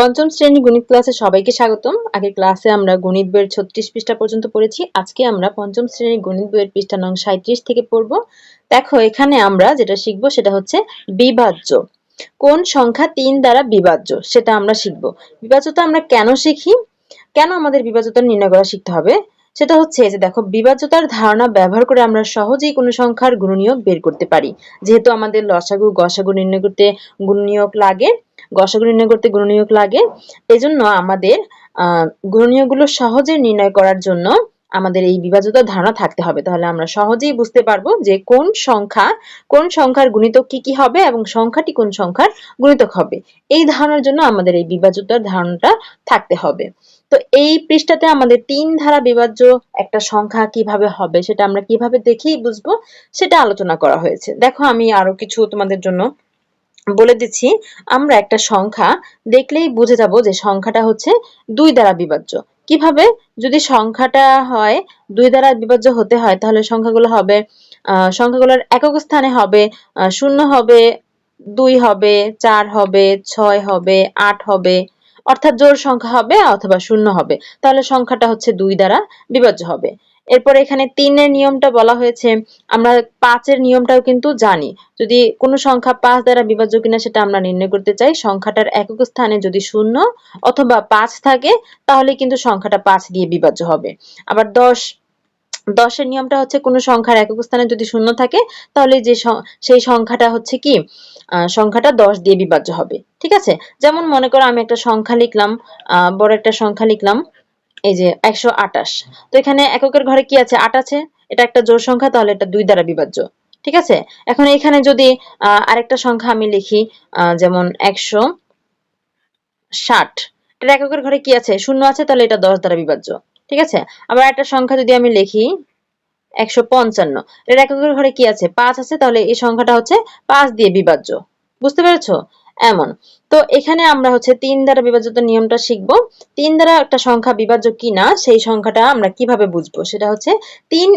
পঞ্চম শ্রেণী গণিত ক্লাসে সবাইকে স্বাগতম। আগের ক্লাসে আমরা গণিত বইয়ের 36 পৃষ্ঠা পর্যন্ত পড়েছি। আজকে আমরা পঞ্চম শ্রেণী গণিত বইয়ের পৃষ্ঠা নং 37 থেকে পড়ব। দেখো এখানে আমরা যেটা শিখব সেটা হচ্ছে বিভাজ্য। কোন সংখ্যা 3 দ্বারা বিভাজ্য সেটা আমরা শিখব। বিভাজ্যতা আমরা কেন শিখি, কেন আমাদের বিভাজ্যতা নির্ণয় করা শিখতে হবে সেটা হচ্ছে যে দেখো, বিভাজ্যতার ধারণা ব্যবহার করে আমরা সহজেই কোনো সংখ্যার গুণনীয়ক বের করতে পারি। যেহেতু আমাদের লসাগু গসাগু নির্ণয় করতে গুণনীয়ক লাগে, গসাগু নির্ণয় করতে গুণনীয়ক লাগে, এজন্য আমাদের গুণনীয়কগুলো সহজে নির্ণয় করার জন্য আমাদের এই বিভাজ্যতার ধারণা থাকতে হবে। তাহলে আমরা সহজেই বুঝতে পারবো যে কোন সংখ্যার গুণিতক কি কি হবে এবং সংখ্যাটি কোন সংখ্যার গুণিতক হবে। এই ধারণার জন্য আমাদের এই বিভাজ্যতার ধারণাটা থাকতে হবে। তো এই পৃষ্ঠাতে আমাদের 3 ধারা বিভাজ্য একটা সংখ্যা কিভাবে হবে সেটা আমরা কিভাবে দেখেই বুঝবো সেটা আলোচনা করা হয়েছে। দেখো আমি আরো কিছু তোমাদের জন্য বলে দিচ্ছি। আমরা একটা সংখ্যা দেখলেই বুঝে যাব যে সংখ্যাটা হচ্ছে 2 দ্বারা বিভাজ্য। কিভাবে? যদি সংখ্যাটা হয় 2 দ্বারা বিভাজ্য হতে হয় তাহলে সংখ্যাগুলো হবে, সংখ্যাগুলোর একক স্থানে হবে 0 হবে, 2 হবে, 4 হবে, 6 হবে, 8 হবে, অর্থাৎ জোড় সংখ্যা হবে অথবা 0 হবে। তাহলে সংখ্যাটা হচ্ছে 2 দ্বারা বিভাজ্য হবে। এরপর এখানে 3 এর নিয়মটা বলা হয়েছে। আমরা 5 এর নিয়মটাও কিন্তু জানি। যদি কোনো সংখ্যা 5 দ্বারা বিভাজ্য কিনা সেটা আমরা নির্ণয় করতে চাই, সংখ্যাটার একক স্থানে যদি 0 অথবা 5 থাকে তাহলে কিন্তু সংখ্যাটা 5 দিয়ে বিভাজ্য হবে। আবার 10 এর নিয়মটা হচ্ছে কোনো সংখ্যার একক স্থানে যদি 0 থাকে তাহলে সেই সংখ্যাটা হচ্ছে কি, সংখ্যাটা 10 দিয়ে বিভাজ্য হবে। ঠিক আছে? যেমন মনে করো আমি একটা সংখ্যা লিখলাম, বড় একটা সংখ্যা লিখলাম, এই যে 128। তো এখানে এককের ঘরে কি আছে? 8 আছে। এটা একটা জোড় সংখ্যা, তাহলে এটা 2 দ্বারা বিভাজ্য। ঠিক আছে? এখন এখানে যদি আরেকটা সংখ্যা আমি লিখি, যেমন 160, এটার এককের ঘরে কি আছে? 0 আছে, তাহলে এটা 10 দ্বারা বিভাজ্য। ঠিক আছে? আবার একটা সংখ্যা যদি আমি লিখি 155, এর এককের ঘরে কি আছে? 5 আছে, তাহলে এই সংখ্যাটা হচ্ছে 5 দিয়ে বিভাজ্য। বুঝতে পেরেছো? এমন। তো এখানে আমরা হচ্ছে 3 দ্বারা বিভাজ্যতার নিয়মটা শিখব। 3 দ্বারা একটা সংখ্যা বিভাজ্য কিনা সেই সংখ্যাটা আমরা কিভাবে বুঝবো সেটা হচ্ছে 3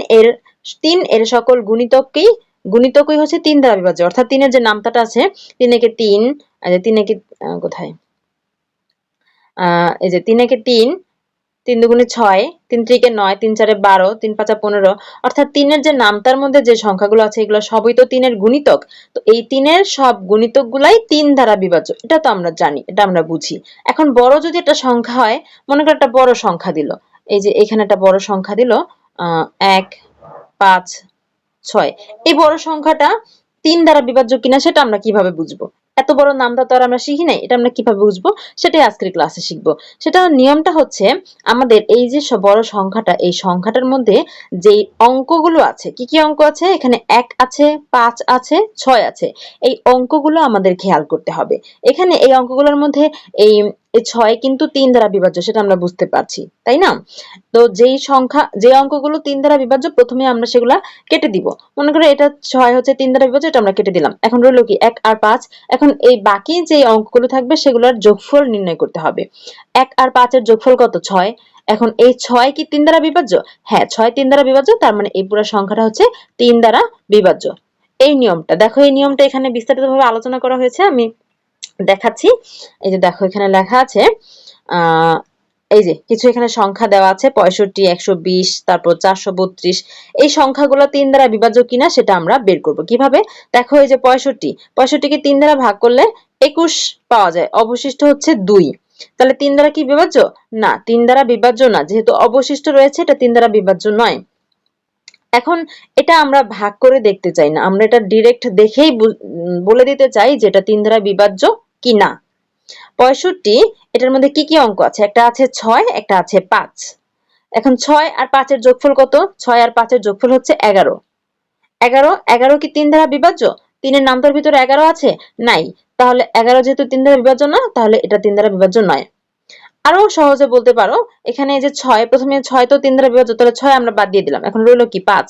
এর সকল গুণিতকই হচ্ছে 3 দ্বারা বিভাজ্য। অর্থাৎ 3 এর যে নামতাটা আছে, 3 একে 3, তিন একে কোথায়, এই যে 3 একে 3, 3 দুগুণে 6, 3 ত্রিকে 9, 3 চারে 12, 3 পাঁচা 15, অর্থাৎ 3 এর যে নামতার মধ্যে যে সংখ্যাগুলো আছে এগুলো সবই তো 3 এর গুণিতক। তো এই 3 এর সব গুণিতকগুলাই 3 দ্বারা বিভাজ্য। এটা তো আমরা জানি, এটা আমরা বুঝি। এখন বড় যদি একটা সংখ্যা হয়, মনে করো একটা বড় সংখ্যা দিল, এই যে এখানে একটা বড় সংখ্যা দিল 1, 5, 6, এই বড় সংখ্যাটা 3 দ্বারা বিভাজ্য কিনা সেটা আমরা কিভাবে বুঝবো? এত বড় নামটা তো আর আমরা শিখি নাই, এটা আমরা কিভাবে বুঝবো সেটাই আজকের ক্লাসে শিখবো। সেটা নিয়মটা হচ্ছে, আমাদের এই যে বড় সংখ্যাটা, এই সংখ্যাটার মধ্যে যে অঙ্কগুলো আছে, কি কি অঙ্ক আছে? এখানে 1 আছে, 5 আছে, 6 আছে। এই অঙ্কগুলো আমাদের খেয়াল করতে হবে। এখানে এই অঙ্কগুলোর মধ্যে এই 6 কিন্তু 3 দ্বারা বিভাজ্য, সেটা আমরা বুঝতে পারছি, তাই না? তো যে অঙ্কগুলো 3 দ্বারা বিভাজ্য, প্রথমে আমরা সেগুলা কেটে দিব। মনে করো এটা 6 হচ্ছে 3 দ্বারা বিভাজ্য, এটা আমরা কেটে দিলাম। এখন রইল কি 1 আর 5। এখন এই বাকি যে অঙ্কগুলো থাকবে সেগুলোর যোগফল নির্ণয় করতে হবে। 1 আর 5 এর যোগফল কত? 6। এখন এই 6 কি 3 দ্বারা বিভাজ্য? হ্যাঁ, 6 3 দ্বারা বিভাজ্য, তার মানে এই পুরো সংখ্যাটা হচ্ছে 3 দ্বারা বিভাজ্য। এই নিয়মটা দেখো, এই নিয়মটা এখানে বিস্তারিতভাবে আলোচনা করা হয়েছে, আমি দেখাচ্ছি। এই যে দেখো এখানে লেখা আছে, এই যে কিছু এখানে সংখ্যা দেওয়া আছে 65, 120, তারপর 432। এই সংখ্যাগুলো 3 দ্বারা বিভাজ্য কিনা সেটা আমরা বের করব। কিভাবে? দেখো এই যে 65 কে 3 দ্বারা ভাগ করলে 21 পাওয়া যায়, অবশিষ্ট হচ্ছে 2। তাহলে 3 দ্বারা কি বিভাজ্য? না, 3 দ্বারা বিভাজ্য না, যেহেতু অবশিষ্ট রয়েছে এটা 3 দ্বারা বিভাজ্য নয়। এখন এটা আমরা ভাগ করে দেখতে চাই না, আমরা এটা ডিরেক্ট দেখেই বলে দিতে চাই যে এটা 3 দ্বারা বিভাজ্য কিনা। 65, এটার মধ্যে কি কি অঙ্ক আছে? একটা আছে 6, একটা আছে 5। এখন 6 আর 5 এর যোগফল কত? 6 আর 5 এর যোগফল হচ্ছে 11। 11 কি 3 দ্বারা বিভাজ্য? 3 এর নামতার ভিতরে 11 আছে? নাই। তাহলে 11 যেহেতু 3 দ্বারা বিভাজ্য না, তাহলে এটা 3 দ্বারা বিভাজ্য নয়। আরো সহজে বলতে পারো, এখানে এই যে 6, প্রথমে 6 তো 3 দ্বারা বিভাজ্য, তাহলে 6 আমরা বাদ দিয়ে দিলাম। এখন রইল কি 5।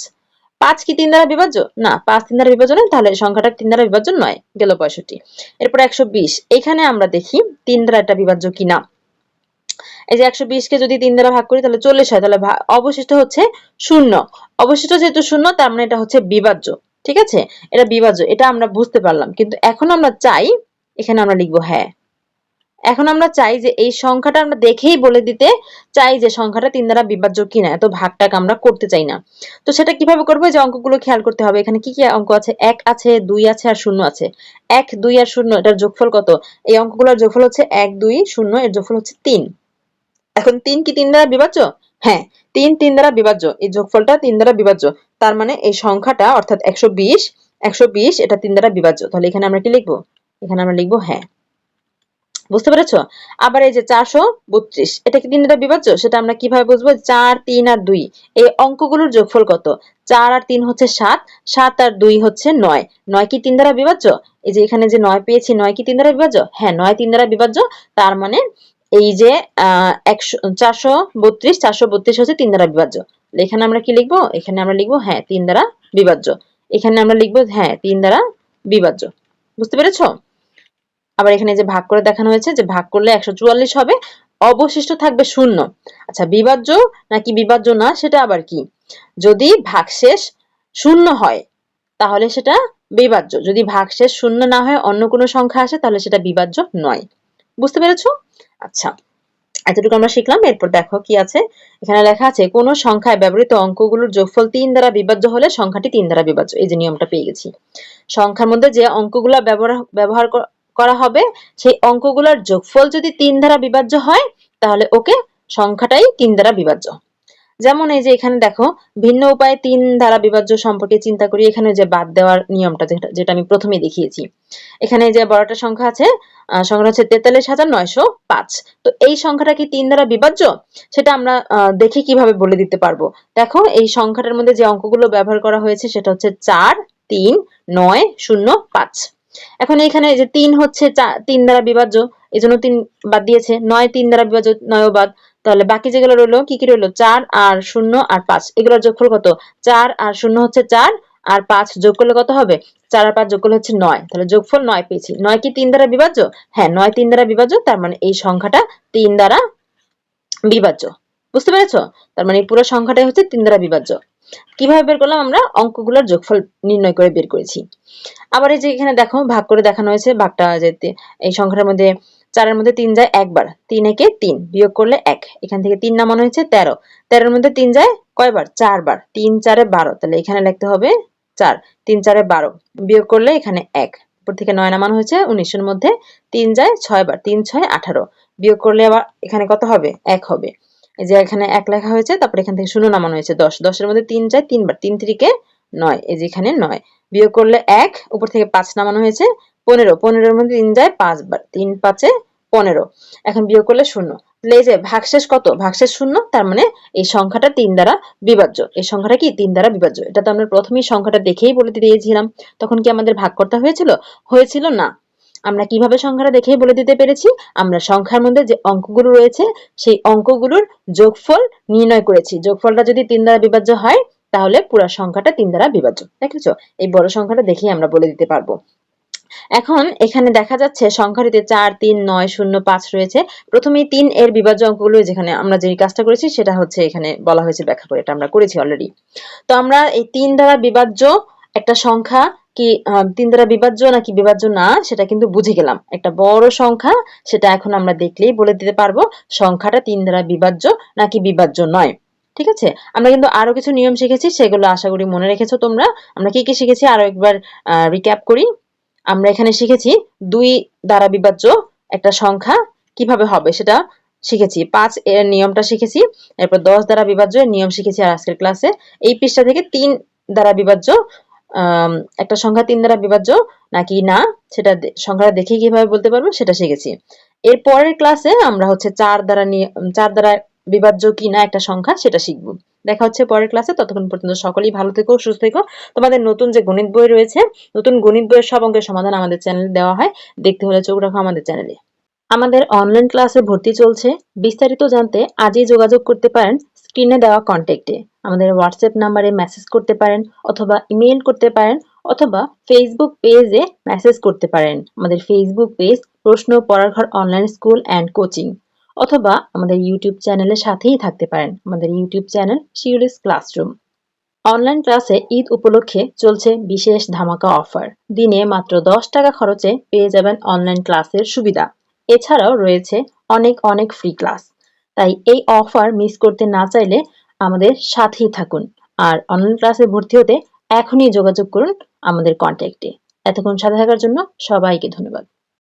5 কি 3 দ্বারা বিভাজ্য? না, 5 3 দ্বারা বিভাজ্য নয়, তাহলে সংখ্যাটা 3 দ্বারা বিভাজ্য নয়, গেল 65। এরপর 120, এখানে আমরা দেখি 3 দ্বারা এটা বিভাজ্য কিনা। এই যে 120 কে যদি 3 দ্বারা ভাগ করি তাহলে 40 হয়, তাহলে অবশিষ্ট হচ্ছে 0। অবশিষ্ট যেহেতু 0, তার মানে এটা হচ্ছে বিভাজ্য। ঠিক আছে? এটা বিভাজ্য, এটা আমরা বুঝতে পারলাম। কিন্তু এখন আমরা চাই, এখানে আমরা লিখবো হ্যাঁ, এখন আমরা চাই যে এই সংখ্যাটা আমরা দেখেই বলে দিতে চাই যে সংখ্যাটা 3 দ্বারা বিভাজ্য কিনা, এত ভাগটাক আমরা করতে চাই না। তো সেটা কিভাবে করবো, যে অঙ্কগুলো খেয়াল করতে হবে। এখানে কি কি অঙ্ক আছে, 1 আছে, 2 আছে আর 0 আছে। 1, 2 আর 0 এটার যোগফল কত? এই অঙ্কগুলোর যোগফল হচ্ছে 1, 2, 0, এর যোগফল হচ্ছে 3। এখন 3 কি 3 দ্বারা বিভাজ্য? হ্যাঁ, 3 3 দ্বারা বিভাজ্য। এই যোগফলটা 3 দ্বারা বিভাজ্য। তার মানে এই সংখ্যাটা অর্থাৎ 120 এটা 3 দ্বারা বিভাজ্য। তাহলে এখানে আমরা কি লিখবো? এখানে আমরা লিখবো হ্যাঁ। বুঝতে পেরেছো? আবার এই যে 432 এটা কি 3 দ্বারা বিভাজ্য? সেটা আমরা কিভাবে বুঝবো? 4, 3 আর 2 এই অঙ্কগুলোর যোগফল কত? 4 আর 3 হচ্ছে 7, 7 আর 2 হচ্ছে 9। 9 কি 3 দ্বারা বিভাজ্য? এই যে এখানে যে 9 পেয়েছি, 9 কি 3 দ্বারা বিভাজ্য? হ্যাঁ, 9 3 দ্বারা বিভাজ্য। তার মানে এই যে 432 হচ্ছে 3 দ্বারা বিভাজ্য। এখানে আমরা কি লিখবো? এখানে আমরা লিখবো হ্যাঁ 3 দ্বারা বিভাজ্য। এখানে আমরা লিখবো হ্যাঁ 3 দ্বারা বিভাজ্য। বুঝতে পেরেছো? আবার এখানে যে ভাগ করে দেখানো হয়েছে, যে ভাগ করলে 144 হবে, অবশিষ্ট থাকবে 0। আচ্ছা, বিভাজ্য নাকি বিভাজ্য না সেটা আবার কি? যদি ভাগশেষ 0 হয় তাহলে সেটা বিভাজ্য, যদি ভাগশেষ 0 না হয় অন্য কোনো সংখ্যা আসে তাহলে সেটা বিভাজ্য নয়। বুঝতে পেরেছো? আচ্ছা, এতটুকু আমরা শিখলাম। এরপর দেখো কি আছে, এখানে লেখা আছে কোন সংখ্যায় ব্যবহৃত অঙ্কগুলোর যোগফল 3 দ্বারা বিভাজ্য হলে সংখ্যাটি 3 দ্বারা বিভাজ্য। এই যে নিয়মটা পেয়ে গেছি। সংখ্যার মধ্যে যে অঙ্কগুলো ব্যবহার করা হবে সেই অঙ্কগুলোর যোগফল যদি 3 দ্বারা বিভাজ্য হয় তাহলে ওকে সংখ্যাটাই 3 দ্বারা বিভাজ্য। যেমন এই যে এখানে দেখো, ভিন্ন উপায়ে 3 দ্বারা বিভাজ্য সম্পর্কে চিন্তা করি। এখানে যে বাদ দেওয়ার নিয়মটা যেটা আমি প্রথমে দেখিয়েছি, এখানে যে বড়টা সংখ্যা আছে, সংখ্যা হচ্ছে 43,905। তো এই সংখ্যাটা কি 3 দ্বারা বিভাজ্য? সেটা আমরা দেখে কিভাবে বলে দিতে পারবো। দেখো এই সংখ্যাটার মধ্যে যে অঙ্কগুলো ব্যবহার করা হয়েছে সেটা হচ্ছে 4, 3, 9, 0, 5। এখন এখানে যে 3 হচ্ছে 3 দ্বারা বিভাজ্য, এই জন্য 3 বাদ দিয়েছে। 9 3 দ্বারা বিভাজ্য, 9 বাদ। তাহলে বাকি যেগুলো রইলো কি কি রইলো? 4 আর 0 আর 5। এগুলোর যোগফল কত? 4 আর 0 হচ্ছে 4 আর 5 যোগ করলে কত হবে? 4 আর 5 যোগ করলে হচ্ছে 9। তাহলে যোগফল 9 পেয়েছি। 9 কি 3 দ্বারা বিভাজ্য? হ্যাঁ, 9 3 দ্বারা বিভাজ্য। তার মানে এই সংখ্যাটা 3 দ্বারা বিভাজ্য। বুঝতে পেরেছো? তার মানে পুরো সংখ্যাটাই হচ্ছে 3 দ্বারা বিভাজ্য। কিভাবে বের করলাম? আমরা অঙ্কগুলোর যোগফল নির্ণয় করে বের করেছি। আবার এই যে এখানে দেখো ভাগ করে দেখানো হয়েছে, ভাগটা যেতে এই সংখ্যার মধ্যে 4 এর মধ্যে 3 যায় একবার, 3 একে 3, বিয়োগ করলে 1। এখান থেকে 3 নামানো হয়েছে 13, 13 এর মধ্যে 3 যায় কয়বার? 4 বার, 3 4 এ 12। তাহলে এখানে লিখতে হবে 4, 3 4 এ 12, বিয়োগ করলে এখানে 1। উপর থেকে 9 নামানো হয়েছে, 19 এর মধ্যে 3 যায় 6 বার, 3 6 18, বিয়োগ করলে আবার এখানে কত হবে? 1 হবে। এই যে এখানে 1 লেখা হয়েছে, তারপর এখান থেকে 0 নামানো হয়েছে, 10, 10 এর মধ্যে 3 যায় 3 বার, 3 3 কে 9, এই যে এখানে 9, বিয়োগ করলে 1, উপর থেকে 5 নামানো হয়েছে, 15, 15 এর মধ্যে 3 যায় 5 বার, 3 5 এ 15। এখন বিয়োগ করলে 0। তাহলে এই যে ভাগশেষ কত? ভাগশেষ 0। তার মানে এই সংখ্যাটা 3 দ্বারা বিভাজ্য। এই সংখ্যাটা কি 3 দ্বারা বিভাজ্য? এটা তো আমরা প্রথমেই সংখ্যাটা দেখেই বলে দিয়েছিলাম। তখন কি আমাদের ভাগ করতে হয়েছিল? হয়েছিল না। আমরা কিভাবে সংখ্যাটা দেখেই বলে দিতে পেরেছি? আমরা সংখ্যার মধ্যে যে অঙ্কগুলো রয়েছে সেই অঙ্কগুলোর যোগফল নির্ণয় করেছি। যোগফলটা যদি 3 দ্বারা বিভাজ্য হয় তাহলে পুরো সংখ্যাটা 3 দ্বারা বিভাজ্য। দেখেছো? এই বড় সংখ্যাটা দেখেই আমরা বলে দিতে পারবো। এখন এখানে দেখা যাচ্ছে সংখ্যাটিতে 4 3 9 0 5 রয়েছে। প্রথমেই 3 এর বিভাজ্য অঙ্কগুলো যেখানে আমরা যে কাজটা করেছি সেটা হচ্ছে এখানে বলা হয়েছে ব্যাখ্যা করে, এটা আমরা করেছি অলরেডি। তো আমরা এই 3 দ্বারা বিভাজ্য একটা সংখ্যা কি 3 দ্বারা বিভাজ্য নাকি বিভাজ্য না সেটা কিন্তু বুঝে গেলাম। একটা বড় সংখ্যা, সেটা এখন আমরা দেখলেই বলে দিতে পারবো সংখ্যাটা 3 দ্বারা বিভাজ্য নাকি বিভাজ্য নয়। ঠিক আছে? আমরা কিন্তু আরো কিছু নিয়ম শিখেছি, সেগুলো আশা করি মনে রেখেছো তোমরা। আমরা কি কি শিখেছি আরো একবার রিক্যাপ করি। আমরা এখানে শিখেছি 2 দ্বারা বিভাজ্য একটা সংখ্যা কিভাবে হবে সেটা শিখেছি, 5 এর নিয়মটা শিখেছি, এরপর 10 দ্বারা বিভাজ্য এর নিয়ম শিখেছি আর আজকের ক্লাসে। এই পৃষ্ঠা থেকে 3 দ্বারা বিভাজ্য একটা সংখ্যা 3 দ্বারা বিভাজ্য নাকি না সেটা সংখ্যাটা দেখে কিভাবে বলতে পারবো সেটা শিখেছি। এর পরের ক্লাসে আমরা হচ্ছে 4 দ্বারা বিভাজ্য কি না একটা সংখ্যা সেটা শিখব। দেখা হচ্ছে পরের ক্লাসে। ততক্ষণ পর্যন্ত সকলেই ভালো থেকো, সুস্থ থেকো। তোমাদের নতুন যে গণিত বই রয়েছে, নতুন গণিত বইয়ের সব অঙ্কের সমাধান আমাদের চ্যানেলে দেওয়া হয়, দেখতে হলে চোখ রাখো আমাদের চ্যানেলে। আমাদের অনলাইন ক্লাসে ভর্তি চলছে। বিস্তারিত জানতে আজই যোগাযোগ করতে পারেন স্ক্রিনে দেওয়া কন্ট্যাক্টে। আমাদের হোয়াটসঅ্যাপ নাম্বারে মেসেজ করতে পারেন অথবা ইমেইল করতে পারেন অথবা ফেসবুক পেজে মেসেজ করতে পারেন। আমাদের ফেসবুক পেজ প্রশ্ন পড়ার ঘর অনলাইন স্কুল অ্যান্ড কোচিং, অথবা আমাদের ইউটিউব চ্যানেলের সাথেই থাকতে পারেন, আমাদের YouTube channel Shiuli's classroom. Online ক্লাসে ঈদ উপলক্ষে চলছে বিশেষ ধামাকা অফার। দিনে মাত্র 10 টাকা খরচে পেয়ে যাবেন অনলাইন ক্লাসের সুবিধা। এছাড়াও রয়েছে অনেক অনেক ফ্রি ক্লাস। তাই এই অফার মিস করতে না চাইলে আমাদের সাথেই থাকুন। আর অনলাইন ক্লাসে ভর্তি হতে এখনই যোগাযোগ করুন আমাদের কন্ট্যাক্টে। এতক্ষণ সাথে থাকার জন্য সবাইকে ধন্যবাদ।